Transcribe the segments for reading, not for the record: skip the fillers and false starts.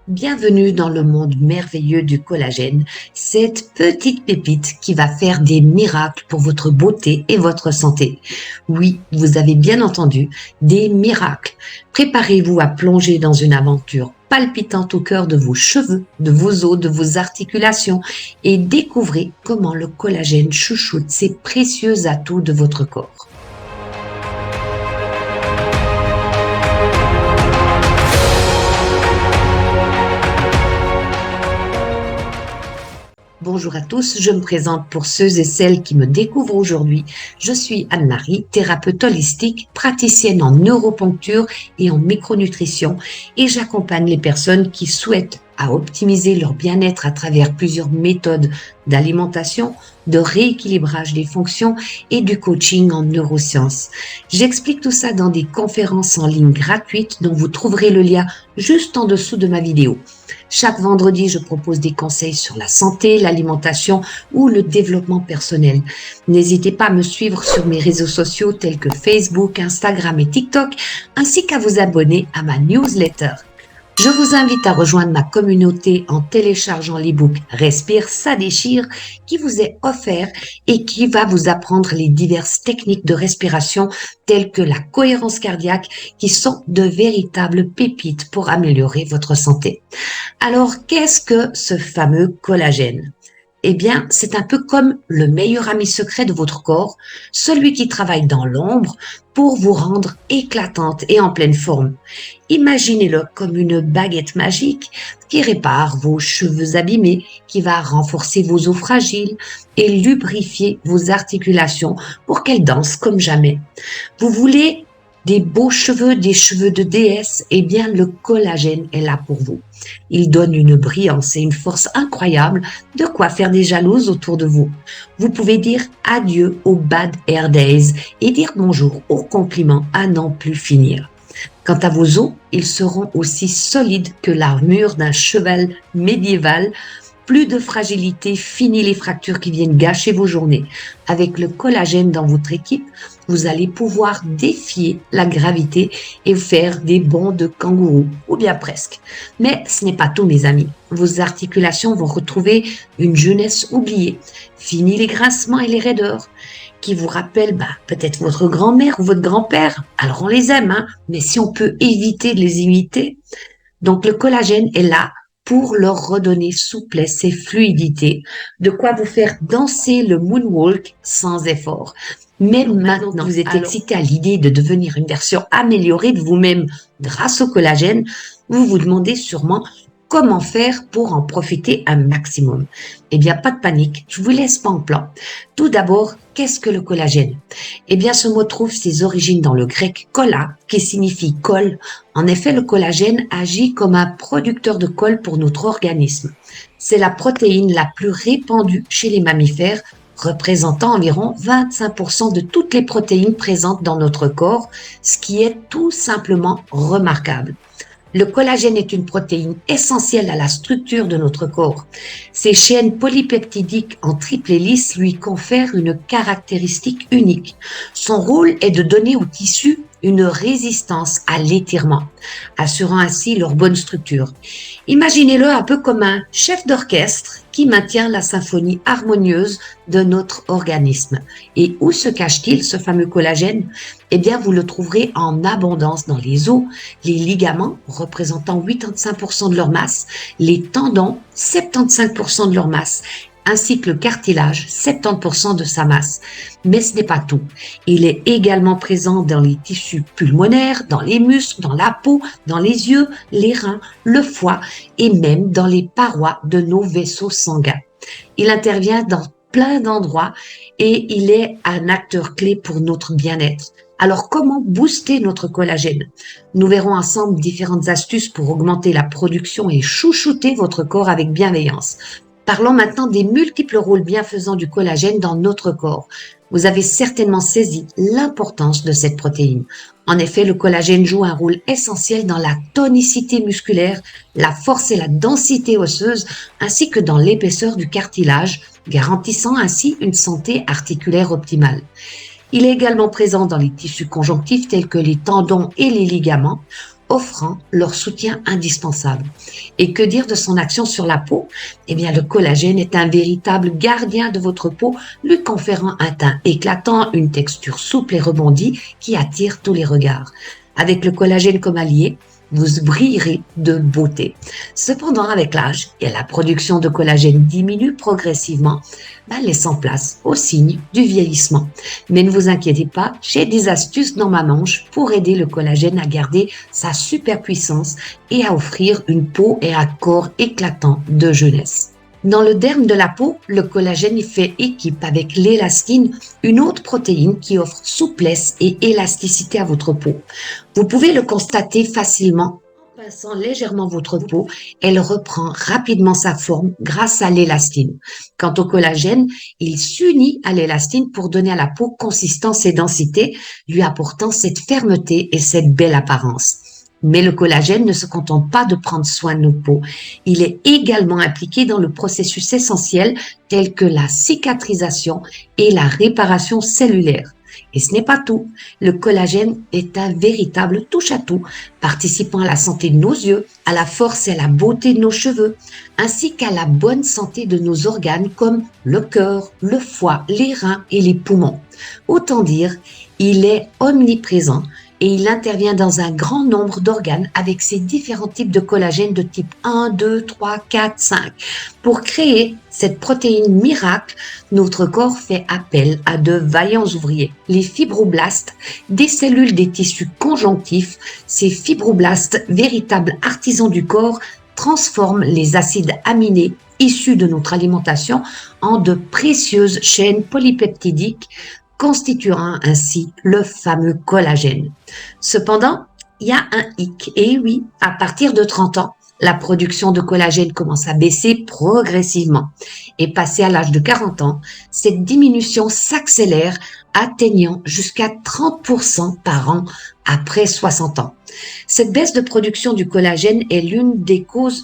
Bienvenue dans le monde merveilleux du collagène, cette petite pépite qui va faire des miracles pour votre beauté et votre santé. Oui, vous avez bien entendu, des miracles. Préparez-vous à plonger dans une aventure palpitante au cœur de vos cheveux, de vos os, de vos articulations et découvrez comment le collagène chouchoute ces précieux atouts de votre corps. Bonjour à tous, je me présente pour ceux et celles qui me découvrent aujourd'hui. Je suis Anne-Marie, thérapeute holistique, praticienne en neuroponcture et en micronutrition et j'accompagne les personnes qui souhaitent à optimiser leur bien-être à travers plusieurs méthodes d'alimentation, de rééquilibrage des fonctions et du coaching en neurosciences. J'explique tout ça dans des conférences en ligne gratuites dont vous trouverez le lien juste en dessous de ma vidéo. Chaque vendredi, je propose des conseils sur la santé, l'alimentation ou le développement personnel. N'hésitez pas à me suivre sur mes réseaux sociaux tels que Facebook, Instagram et TikTok, ainsi qu'à vous abonner à ma newsletter. Je vous invite à rejoindre ma communauté en téléchargeant l'ebook Respire, ça déchire qui vous est offert et qui va vous apprendre les diverses techniques de respiration telles que la cohérence cardiaque qui sont de véritables pépites pour améliorer votre santé. Alors, qu'est-ce que ce fameux collagène ? Eh bien, c'est un peu comme le meilleur ami secret de votre corps, celui qui travaille dans l'ombre pour vous rendre éclatante et en pleine forme. Imaginez-le comme une baguette magique qui répare vos cheveux abîmés, qui va renforcer vos os fragiles et lubrifier vos articulations pour qu'elles dansent comme jamais. Vous voulez des beaux cheveux, des cheveux de déesse, eh bien le collagène est là pour vous. Il donne une brillance et une force incroyable, de quoi faire des jalouses autour de vous. Vous pouvez dire adieu aux bad hair days et dire bonjour aux compliments à n'en plus finir. Quant à vos os, ils seront aussi solides que l'armure d'un cheval médiéval. Plus de fragilité, fini les fractures qui viennent gâcher vos journées. Avec le collagène dans votre équipe, vous allez pouvoir défier la gravité et faire des bonds de kangourou, ou bien presque. Mais ce n'est pas tout, mes amis. Vos articulations vont retrouver une jeunesse oubliée. Fini les grincements et les raideurs qui vous rappellent peut-être votre grand-mère ou votre grand-père. Alors on les aime, mais si on peut éviter de les imiter. Donc le collagène est là pour leur redonner souplesse et fluidité, de quoi vous faire danser le moonwalk sans effort. Même maintenant, vous êtes excité à l'idée de devenir une version améliorée de vous-même grâce au collagène, vous vous demandez sûrement comment faire pour en profiter un maximum. Eh bien, pas de panique, je vous laisse pas en plan. Tout d'abord, qu'est-ce que le collagène ? Eh bien, ce mot trouve ses origines dans le grec kolla, qui signifie colle. En effet, le collagène agit comme un producteur de colle pour notre organisme. C'est la protéine la plus répandue chez les mammifères, représentant environ 25% de toutes les protéines présentes dans notre corps, ce qui est tout simplement remarquable. Le collagène est une protéine essentielle à la structure de notre corps. Ces chaînes polypeptidiques en triple hélice lui confèrent une caractéristique unique. Son rôle est de donner aux tissus une résistance à l'étirement, assurant ainsi leur bonne structure. Imaginez-le un peu comme un chef d'orchestre qui maintient la symphonie harmonieuse de notre organisme. Et où se cache-t-il, ce fameux collagène ? Eh bien, vous le trouverez en abondance dans les os, les ligaments représentant 85% de leur masse, les tendons 75% de leur masse, ainsi que le cartilage, 70% de sa masse. Mais ce n'est pas tout. Il est également présent dans les tissus pulmonaires, dans les muscles, dans la peau, dans les yeux, les reins, le foie et même dans les parois de nos vaisseaux sanguins. Il intervient dans plein d'endroits et il est un acteur clé pour notre bien-être. Alors, comment booster notre collagène ? Nous verrons ensemble différentes astuces pour augmenter la production et chouchouter votre corps avec bienveillance. Parlons maintenant des multiples rôles bienfaisants du collagène dans notre corps. Vous avez certainement saisi l'importance de cette protéine. En effet, le collagène joue un rôle essentiel dans la tonicité musculaire, la force et la densité osseuse, ainsi que dans l'épaisseur du cartilage, garantissant ainsi une santé articulaire optimale. Il est également présent dans les tissus conjonctifs tels que les tendons et les ligaments, offrant leur soutien indispensable. Et que dire de son action sur la peau? Eh bien, le collagène est un véritable gardien de votre peau, lui conférant un teint éclatant, une texture souple et rebondie qui attire tous les regards. Avec le collagène comme allié, vous brillerez de beauté. Cependant, avec l'âge, et la production de collagène diminue progressivement, laissant place aux signes du vieillissement. Mais ne vous inquiétez pas, j'ai des astuces dans ma manche pour aider le collagène à garder sa superpuissance et à offrir une peau et un corps éclatants de jeunesse. Dans le derme de la peau, le collagène y fait équipe avec l'élastine, une autre protéine qui offre souplesse et élasticité à votre peau. Vous pouvez le constater facilement en pinçant légèrement votre peau, elle reprend rapidement sa forme grâce à l'élastine. Quant au collagène, il s'unit à l'élastine pour donner à la peau consistance et densité, lui apportant cette fermeté et cette belle apparence. Mais le collagène ne se contente pas de prendre soin de nos peaux. Il est également impliqué dans le processus essentiel tel que la cicatrisation et la réparation cellulaire. Et ce n'est pas tout. Le collagène est un véritable touche-à-tout, participant à la santé de nos yeux, à la force et à la beauté de nos cheveux, ainsi qu'à la bonne santé de nos organes comme le cœur, le foie, les reins et les poumons. Autant dire, il est omniprésent et il intervient dans un grand nombre d'organes avec ses différents types de collagène de type 1, 2, 3, 4, 5. Pour créer cette protéine miracle, notre corps fait appel à de vaillants ouvriers. Les fibroblastes, des cellules des tissus conjonctifs, ces fibroblastes, véritables artisans du corps, transforment les acides aminés issus de notre alimentation en de précieuses chaînes polypeptidiques constituant ainsi le fameux collagène. Cependant, il y a un hic. Et oui, à partir de 30 ans, la production de collagène commence à baisser progressivement. Et passé à l'âge de 40 ans, cette diminution s'accélère, atteignant jusqu'à 30% par an après 60 ans. Cette baisse de production du collagène est l'une des causes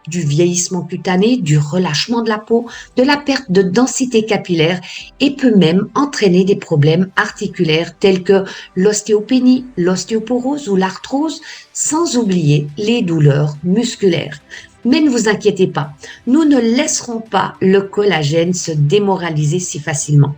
du vieillissement cutané, du relâchement de la peau, de la perte de densité capillaire et peut même entraîner des problèmes articulaires tels que l'ostéopénie, l'ostéoporose ou l'arthrose, sans oublier les douleurs musculaires. Mais ne vous inquiétez pas, nous ne laisserons pas le collagène se démoraliser si facilement.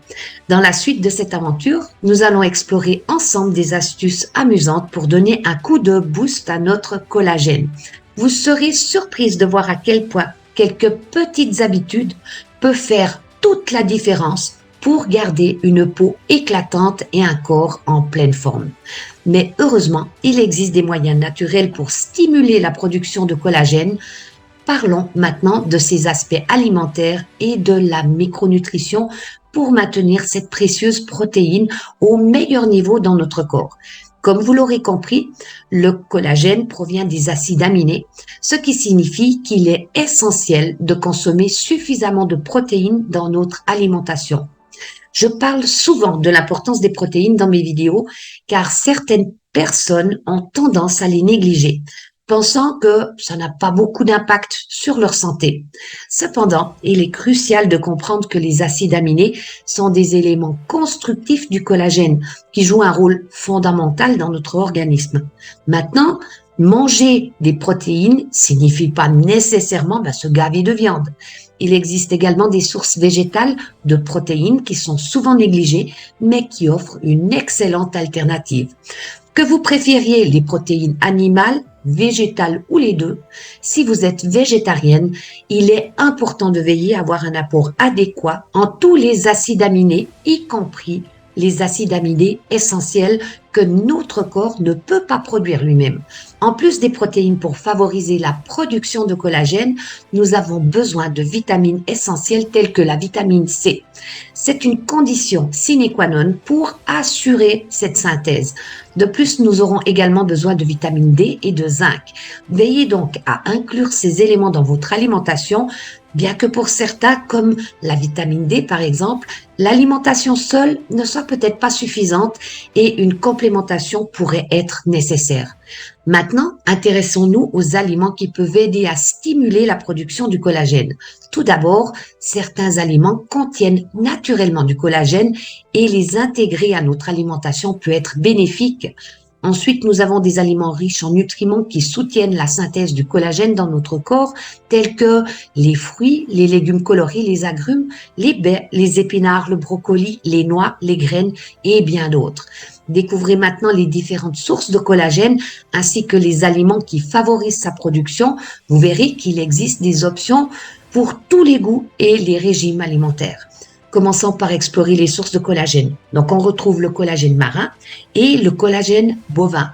Dans la suite de cette aventure, nous allons explorer ensemble des astuces amusantes pour donner un coup de boost à notre collagène. Vous serez surprise de voir à quel point quelques petites habitudes peuvent faire toute la différence pour garder une peau éclatante et un corps en pleine forme. Mais heureusement, il existe des moyens naturels pour stimuler la production de collagène. Parlons maintenant de ces aspects alimentaires et de la micronutrition pour maintenir cette précieuse protéine au meilleur niveau dans notre corps. Comme vous l'aurez compris, le collagène provient des acides aminés, ce qui signifie qu'il est essentiel de consommer suffisamment de protéines dans notre alimentation. Je parle souvent de l'importance des protéines dans mes vidéos car certaines personnes ont tendance à les négliger, pensant que ça n'a pas beaucoup d'impact sur leur santé. Cependant, il est crucial de comprendre que les acides aminés sont des éléments constructifs du collagène qui jouent un rôle fondamental dans notre organisme. Maintenant, manger des protéines signifie pas nécessairement se gaver de viande. Il existe également des sources végétales de protéines qui sont souvent négligées, mais qui offrent une excellente alternative. Que vous préfériez les protéines animales, végétales ou les deux, si vous êtes végétarienne, il est important de veiller à avoir un apport adéquat en tous les acides aminés, y compris les acides aminés essentiels que notre corps ne peut pas produire lui-même. En plus des protéines pour favoriser la production de collagène, nous avons besoin de vitamines essentielles telles que la vitamine C. C'est une condition sine qua non pour assurer cette synthèse. De plus, nous aurons également besoin de vitamine D et de zinc. Veillez donc à inclure ces éléments dans votre alimentation, bien que pour certains, comme la vitamine D par exemple, l'alimentation seule ne soit peut-être pas suffisante et une complémentation pourrait être nécessaire. Maintenant, intéressons-nous aux aliments qui peuvent aider à stimuler la production du collagène. Tout d'abord, certains aliments contiennent naturellement du collagène et les intégrer à notre alimentation peut être bénéfique. Ensuite, nous avons des aliments riches en nutriments qui soutiennent la synthèse du collagène dans notre corps, tels que les fruits, les légumes colorés, les agrumes, les baies, les épinards, le brocoli, les noix, les graines et bien d'autres. Découvrez maintenant les différentes sources de collagène ainsi que les aliments qui favorisent sa production. Vous verrez qu'il existe des options pour tous les goûts et les régimes alimentaires. Commençons par explorer les sources de collagène. Donc, on retrouve le collagène marin et le collagène bovin.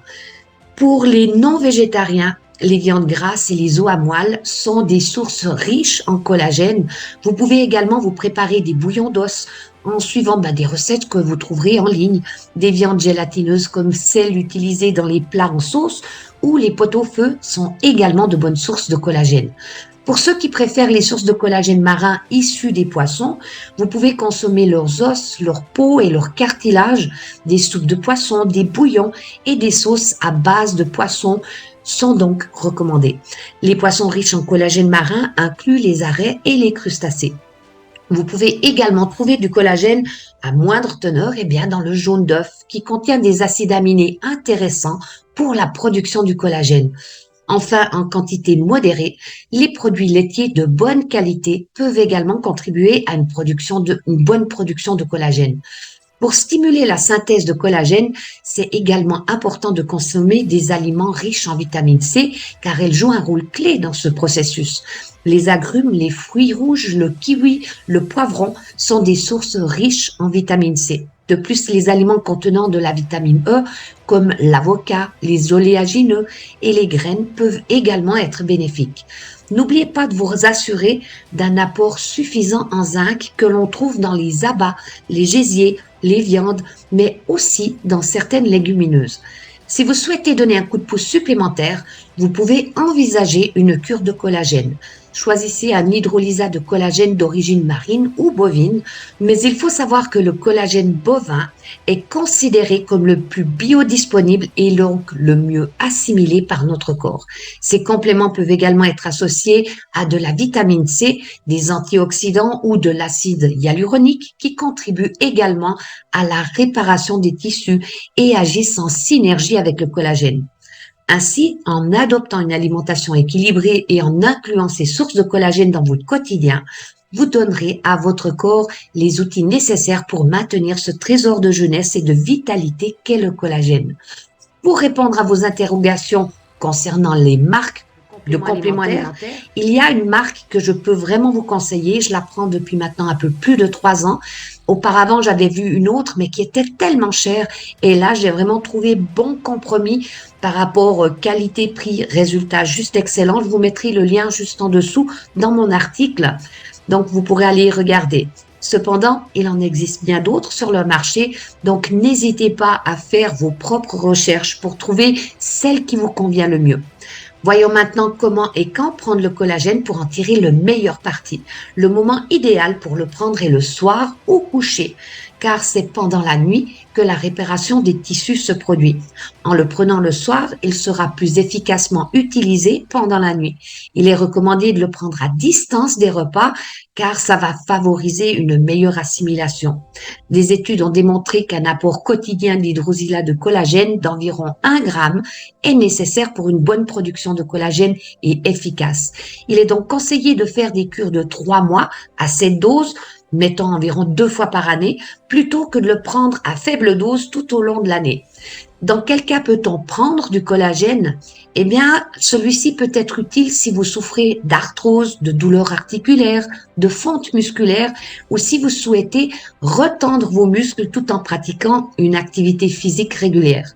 Pour les non-végétariens, les viandes grasses et les os à moelle sont des sources riches en collagène. Vous pouvez également vous préparer des bouillons d'os en suivant des recettes que vous trouverez en ligne. Des viandes gélatineuses comme celles utilisées dans les plats en sauce ou les pot-au-feu sont également de bonnes sources de collagène. Pour ceux qui préfèrent les sources de collagène marin issues des poissons, vous pouvez consommer leurs os, leur peau et leur cartilage. Des soupes de poisson, des bouillons et des sauces à base de poissons sont donc recommandés. Les poissons riches en collagène marin incluent les arrêts et les crustacés. Vous pouvez également trouver du collagène à moindre teneur dans le jaune d'œuf qui contient des acides aminés intéressants pour la production du collagène. Enfin, en quantité modérée, les produits laitiers de bonne qualité peuvent également contribuer à une bonne production de collagène. Pour stimuler la synthèse de collagène, c'est également important de consommer des aliments riches en vitamine C car elles jouent un rôle clé dans ce processus. Les agrumes, les fruits rouges, le kiwi, le poivron sont des sources riches en vitamine C. De plus, les aliments contenant de la vitamine E, comme l'avocat, les oléagineux et les graines, peuvent également être bénéfiques. N'oubliez pas de vous assurer d'un apport suffisant en zinc que l'on trouve dans les abats, les gésiers, les viandes, mais aussi dans certaines légumineuses. Si vous souhaitez donner un coup de pouce supplémentaire, vous pouvez envisager une cure de collagène. Choisissez un hydrolysat de collagène d'origine marine ou bovine, mais il faut savoir que le collagène bovin est considéré comme le plus biodisponible et donc le mieux assimilé par notre corps. Ces compléments peuvent également être associés à de la vitamine C, des antioxydants ou de l'acide hyaluronique qui contribuent également à la réparation des tissus et agissent en synergie avec le collagène. Ainsi, en adoptant une alimentation équilibrée et en incluant ces sources de collagène dans votre quotidien, vous donnerez à votre corps les outils nécessaires pour maintenir ce trésor de jeunesse et de vitalité qu'est le collagène. Pour répondre à vos interrogations concernant les marques de compléments alimentaires, il y a une marque que je peux vraiment vous conseiller. Je la prends depuis maintenant un peu plus de 3 ans. Auparavant, j'avais vu une autre, mais qui était tellement chère. Et là, j'ai vraiment trouvé bon compromis par rapport qualité, prix, résultat juste excellent. Je vous mettrai le lien juste en dessous dans mon article. Donc, vous pourrez aller regarder. Cependant, il en existe bien d'autres sur le marché, donc n'hésitez pas à faire vos propres recherches pour trouver celle qui vous convient le mieux. Voyons maintenant comment et quand prendre le collagène pour en tirer le meilleur parti. Le moment idéal pour le prendre est le soir au coucher, car c'est pendant la nuit que la réparation des tissus se produit. En le prenant le soir, il sera plus efficacement utilisé pendant la nuit. Il est recommandé de le prendre à distance des repas, car ça va favoriser une meilleure assimilation. Des études ont démontré qu'un apport quotidien d'hydrosylat de collagène d'environ 1 gramme est nécessaire pour une bonne production de collagène et efficace. Il est donc conseillé de faire des cures de 3 mois à cette dose, mettons environ 2 fois par année, plutôt que de le prendre à faible dose tout au long de l'année. Dans quel cas peut-on prendre du collagène? Eh bien, celui-ci peut être utile si vous souffrez d'arthrose, de douleurs articulaires, de fonte musculaire ou si vous souhaitez retendre vos muscles tout en pratiquant une activité physique régulière.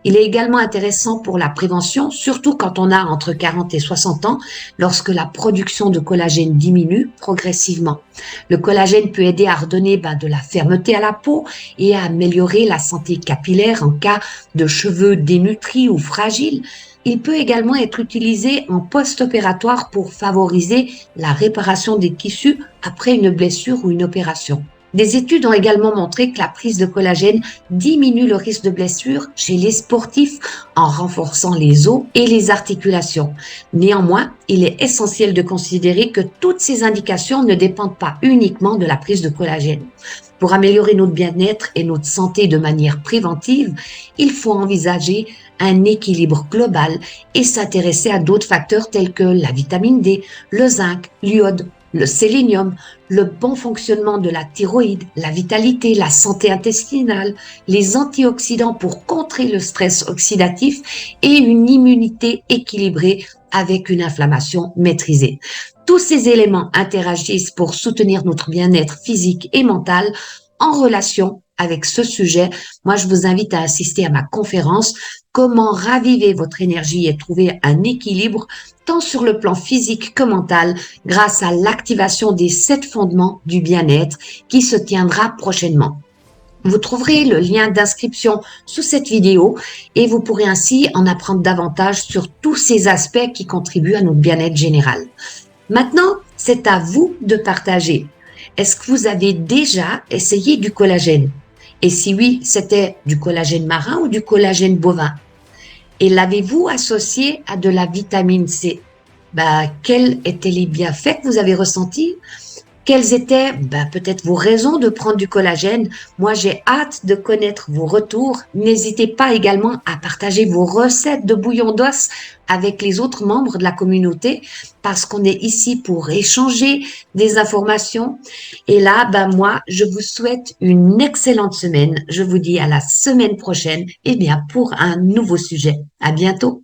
Il est également intéressant pour la prévention, surtout quand on a entre 40 et 60 ans, lorsque la production de collagène diminue progressivement. Le collagène peut aider à redonner de la fermeté à la peau et à améliorer la santé capillaire en cas de cheveux dénutris ou fragiles. Il peut également être utilisé en post-opératoire pour favoriser la réparation des tissus après une blessure ou une opération. Des études ont également montré que la prise de collagène diminue le risque de blessure chez les sportifs en renforçant les os et les articulations. Néanmoins, il est essentiel de considérer que toutes ces indications ne dépendent pas uniquement de la prise de collagène. Pour améliorer notre bien-être et notre santé de manière préventive, il faut envisager un équilibre global et s'intéresser à d'autres facteurs tels que la vitamine D, le zinc, l'iode, le sélénium, le bon fonctionnement de la thyroïde, la vitalité, la santé intestinale, les antioxydants pour contrer le stress oxydatif et une immunité équilibrée avec une inflammation maîtrisée. Tous ces éléments interagissent pour soutenir notre bien-être physique et mental en relation avec ce sujet. Moi, je vous invite à assister à ma conférence Comment raviver votre énergie et trouver un équilibre tant sur le plan physique que mental grâce à l'activation des 7 fondements du bien-être qui se tiendra prochainement. Vous trouverez le lien d'inscription sous cette vidéo et vous pourrez ainsi en apprendre davantage sur tous ces aspects qui contribuent à notre bien-être général. Maintenant, c'est à vous de partager. Est-ce que vous avez déjà essayé du collagène? Et si oui, c'était du collagène marin ou du collagène bovin? Et l'avez-vous associé à de la vitamine C? Quels étaient les bienfaits que vous avez ressentis? Quelles étaient peut-être vos raisons de prendre du collagène? Moi, j'ai hâte de connaître vos retours. N'hésitez pas également à partager vos recettes de bouillon d'os avec les autres membres de la communauté parce qu'on est ici pour échanger des informations. Et là, moi, je vous souhaite une excellente semaine. Je vous dis à la semaine prochaine, pour un nouveau sujet. À bientôt.